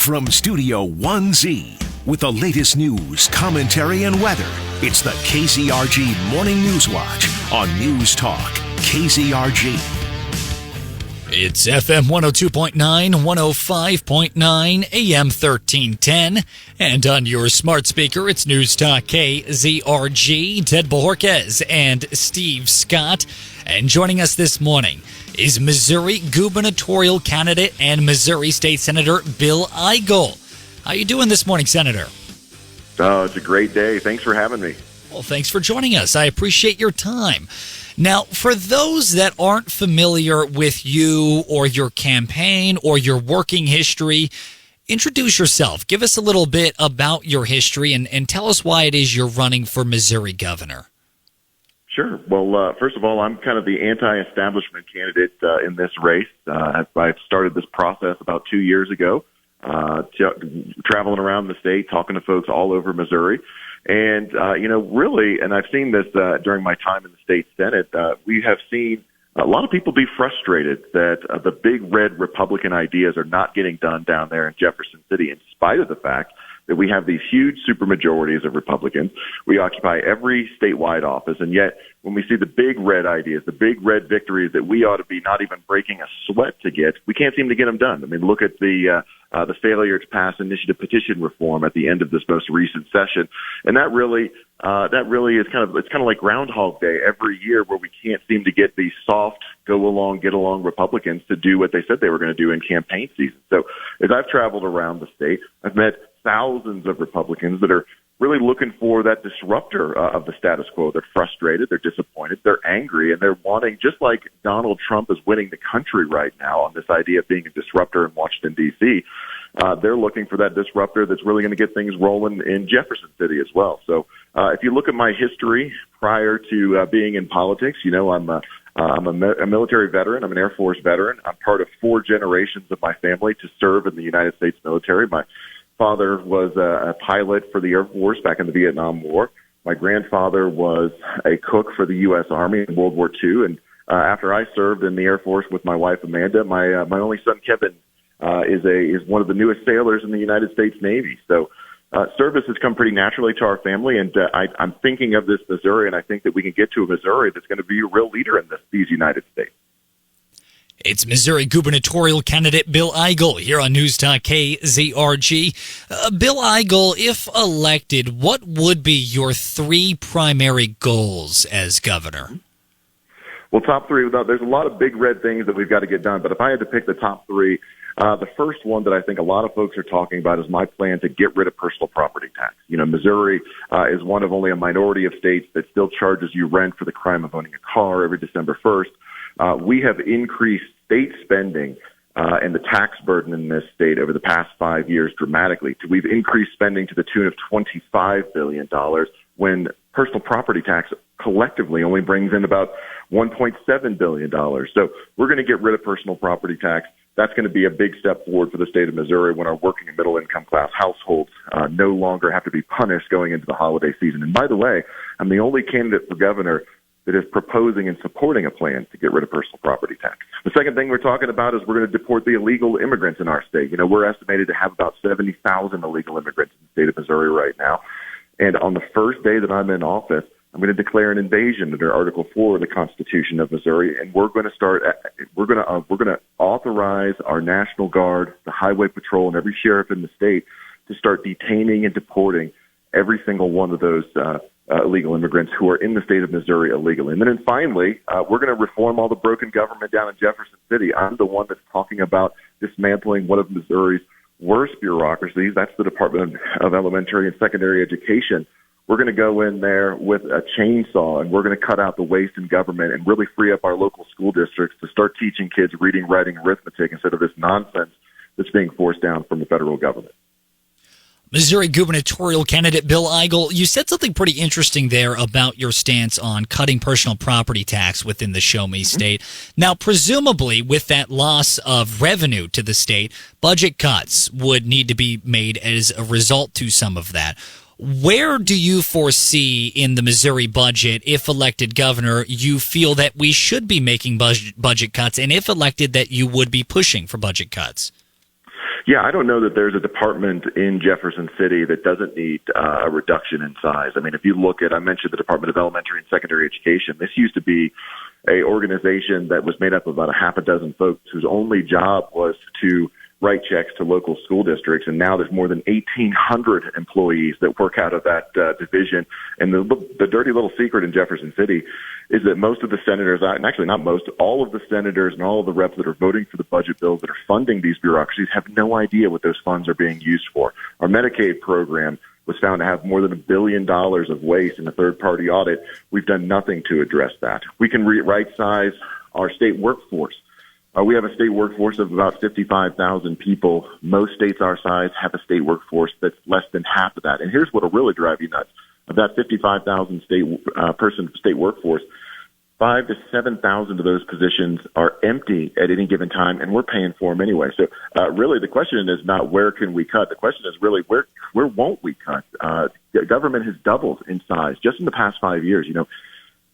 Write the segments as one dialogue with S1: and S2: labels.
S1: From Studio 1Z, with the latest news, commentary, and weather, it's the KZRG Morning News Watch on Newstalk KZRG.
S2: It's FM 102.9, 105.9, AM 1310, and on your smart speaker, it's Newstalk KZRG. Ted Bojorquez and Steve Scott. And joining us this morning is Missouri gubernatorial candidate and Missouri State Senator Bill Eigel. How you doing this morning, Senator?
S3: Oh, it's a great day. Thanks for having me.
S2: Well, thanks for joining us. I appreciate your time. Now, for those that aren't familiar with you or your campaign or your working history, introduce yourself. Give us a little bit about your history and tell us why it is you're running for Missouri governor.
S3: Sure. Well, first of all, I'm kind of the anti-establishment candidate in this race. I started this process about 2 years ago, traveling around the state, talking to folks all over Missouri. And, really, and I've seen this during my time in the state Senate, we have seen a lot of people be frustrated that the big red Republican ideas are not getting done down there in Jefferson City, in spite of the fact that we have these huge supermajorities of Republicans. We occupy every statewide office, and yet when we see the big red ideas, the big red victories that we ought to be not even breaking a sweat to get, we can't seem to get them done. I mean, look at the failure to pass initiative petition reform at the end of this most recent session, and that really is kind of like Groundhog Day every year, where we can't seem to get these soft, go along, get along Republicans to do what they said they were going to do in campaign season. So as I've traveled around the state, I've met thousands of Republicans that are really looking for that disruptor of the status quo. They're frustrated, they're disappointed, they're angry, and they're wanting, just like Donald Trump is winning the country right now on this idea of being a disruptor in Washington, D.C., they're looking for that disruptor that's really going to get things rolling in Jefferson City as well. So if you look at my history prior to being in politics, I'm a military veteran. I'm an Air Force veteran. I'm part of 4 generations of my family to serve in the United States military. My father was a pilot for the Air Force back in the Vietnam War. My grandfather was a cook for the U.S. Army in World War II. And after I served in the Air Force with my wife, Amanda, my only son, Kevin, is one of the newest sailors in the United States Navy. So service has come pretty naturally to our family, and I'm thinking of this Missouri, and I think that we can get to a Missouri that's going to be a real leader in these United States.
S2: It's Missouri gubernatorial candidate Bill Eigel here on Newstalk KZRG. Bill Eigel, if elected, what would be your 3 primary goals as governor?
S3: Well, top 3, there's a lot of big red things that we've got to get done, but if I had to pick the top 3, the first one that I think a lot of folks are talking about is my plan to get rid of personal property tax. Missouri is one of only a minority of states that still charges you rent for the crime of owning a car every December 1st. We have increased state spending and the tax burden in this state over the past 5 years dramatically. We've increased spending to the tune of $25 billion when personal property tax collectively only brings in about $1.7 billion. So we're going to get rid of personal property tax. That's going to be a big step forward for the state of Missouri when our working and middle-income class households no longer have to be punished going into the holiday season. And by the way, I'm the only candidate for governor that is proposing and supporting a plan to get rid of personal property tax. The second thing we're talking about is we're going to deport the illegal immigrants in our state. We're estimated to have about 70,000 illegal immigrants in the state of Missouri right now. And on the first day that I'm in office, I'm going to declare an invasion under Article 4 of the Constitution of Missouri, and we're going to authorize our National Guard, the Highway Patrol, and every sheriff in the state to start detaining and deporting every single one of those illegal immigrants who are in the state of Missouri illegally. And then finally, we're going to reform all the broken government down in Jefferson City. I'm the one that's talking about dismantling one of Missouri's worst bureaucracies. That's the Department of Elementary and Secondary Education. We're going to go in there with a chainsaw, and we're going to cut out the waste in government and really free up our local school districts to start teaching kids reading, writing, arithmetic instead of this nonsense that's being forced down from the federal government.
S2: Missouri gubernatorial candidate Bill Eigel, you said something pretty interesting there about your stance on cutting personal property tax within the Show Me State. Now, presumably, with that loss of revenue to the state, budget cuts would need to be made as a result to some of that. Where do you foresee in the Missouri budget, if elected governor, you feel that we should be making budget cuts, and if elected, that you would be pushing for budget cuts?
S3: Yeah, I don't know that there's a department in Jefferson City that doesn't need a reduction in size. I mean, if you look at, I mentioned the Department of Elementary and Secondary Education. This used to be a organization that was made up of about a half a dozen folks whose only job was to write checks to local school districts, and now there's more than 1,800 employees that work out of that division. And the dirty little secret in Jefferson City is that most of the senators, and actually not most, all of the senators and all of the reps that are voting for the budget bills that are funding these bureaucracies have no idea what those funds are being used for. Our Medicaid program was found to have more than $1 billion of waste in a third-party audit. We've done nothing to address that. We can right-size our state workforce. We have a state workforce of about 55,000 people. Most states our size have a state workforce that's less than half of that. And here's what will really drive you nuts. Of that 55,000 person state workforce, 5,000 to 7,000 of those positions are empty at any given time, and we're paying for them anyway. So really the question is not where can we cut. The question is really where won't we cut? Government has doubled in size just in the past 5 years. You know,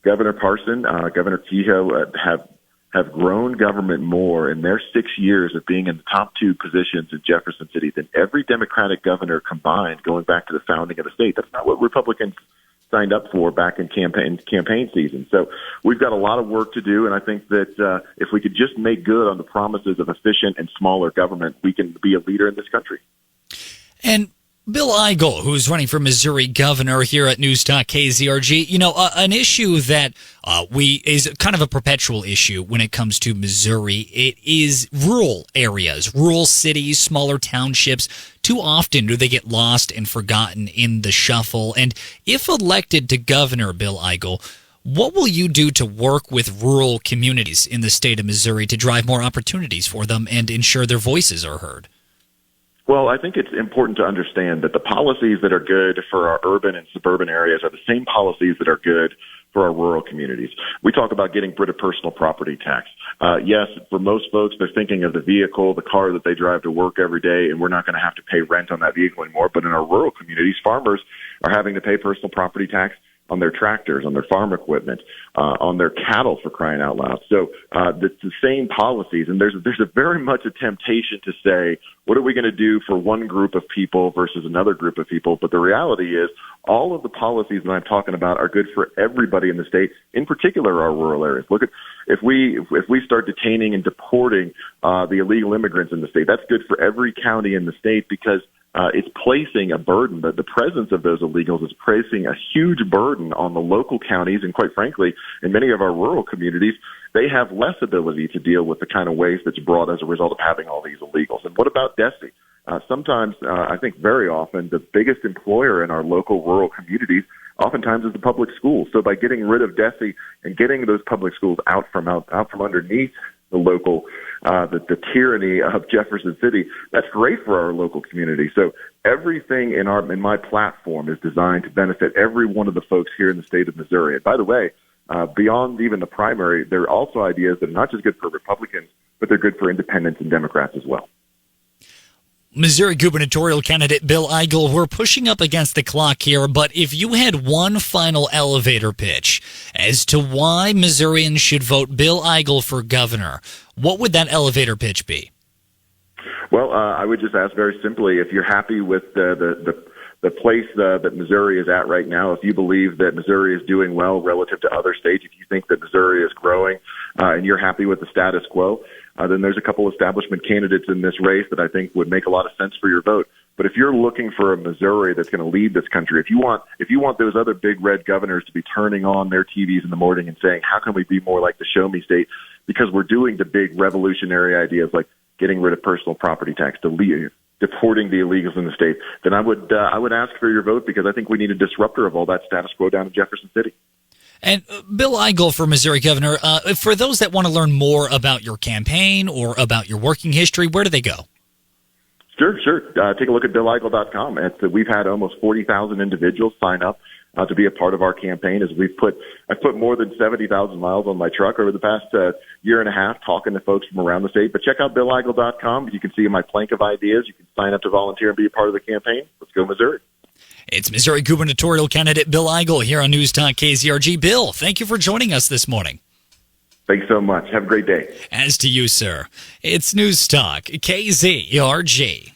S3: Governor Parson, Governor Kehoe have grown government more in their 6 years of being in the top two positions in Jefferson City than every Democratic governor combined going back to the founding of the state. That's not what Republicans signed up for back in campaign season. So we've got a lot of work to do, and I think that if we could just make good on the promises of efficient and smaller government, we can be a leader in this country.
S2: And Bill Eigel, who's running for Missouri governor here at Newstalk KZRG, you know, an issue that is kind of a perpetual issue when it comes to Missouri. It is rural areas, rural cities, smaller townships. Too often do they get lost and forgotten in the shuffle. And if elected to governor, Bill Eigel, what will you do to work with rural communities in the state of Missouri to drive more opportunities for them and ensure their voices are heard?
S3: Well, I think it's important to understand that the policies that are good for our urban and suburban areas are the same policies that are good for our rural communities. We talk about getting rid of personal property tax. Yes, for most folks, they're thinking of the vehicle, the car that they drive to work every day, and we're not going to have to pay rent on that vehicle anymore. But in our rural communities, farmers are having to pay personal property tax on their tractors, on their farm equipment, on their cattle, for crying out loud. So it's the same policies, and there's a very much a temptation to say, what are we going to do for one group of people versus another group of people? But the reality is all of the policies that I'm talking about are good for everybody in the state, in particular our rural areas. Look at if we start detaining and deporting the illegal immigrants in the state, that's good for every county in the state because it's placing a burden. The presence of those illegals is placing a huge burden on the local counties, and quite frankly, in many of our rural communities, they have less ability to deal with the kind of waste that's brought as a result of having all these illegals. And what about DESE? Sometimes, I think very often, the biggest employer in our local rural communities oftentimes is the public schools. So by getting rid of DESE and getting those public schools out from underneath the local, the tyranny of Jefferson City, that's great for our local community. So everything in my platform is designed to benefit every one of the folks here in the state of Missouri. And by the way, beyond even the primary, there are also ideas that are not just good for Republicans, but they're good for independents and Democrats as well.
S2: Missouri gubernatorial candidate Bill Eigel, we're pushing up against the clock here, but if you had one final elevator pitch as to why Missourians should vote Bill Eigel for governor, what would that elevator pitch be?
S3: Well, I would just ask very simply, if you're happy with the place that Missouri is at right now, if you believe that Missouri is doing well relative to other states, if you think that Missouri is growing and you're happy with the status quo, then there's a couple establishment candidates in this race that I think would make a lot of sense for your vote. But if you're looking for a Missouri that's going to lead this country, if you want those other big red governors to be turning on their TVs in the morning and saying, how can we be more like the Show Me State? Because we're doing the big revolutionary ideas like getting rid of personal property tax, deporting the illegals in the state, then I would ask for your vote because I think we need a disruptor of all that status quo down in Jefferson City.
S2: And Bill Eigel for Missouri governor, for those that want to learn more about your campaign or about your working history, where do they go?
S3: Sure. Take a look at BillEigel.com. We've had almost 40,000 individuals sign up to be a part of our campaign. I've put more than 70,000 miles on my truck over the past year and a half talking to folks from around the state. But check out BillEigel.com. You can see my plank of ideas. You can sign up to volunteer and be a part of the campaign. Let's go, Missouri.
S2: It's Missouri gubernatorial candidate Bill Eigel here on Newstalk KZRG. Bill, thank you for joining us this morning.
S3: Thanks so much. Have a great day.
S2: As to you, sir. It's Newstalk KZRG.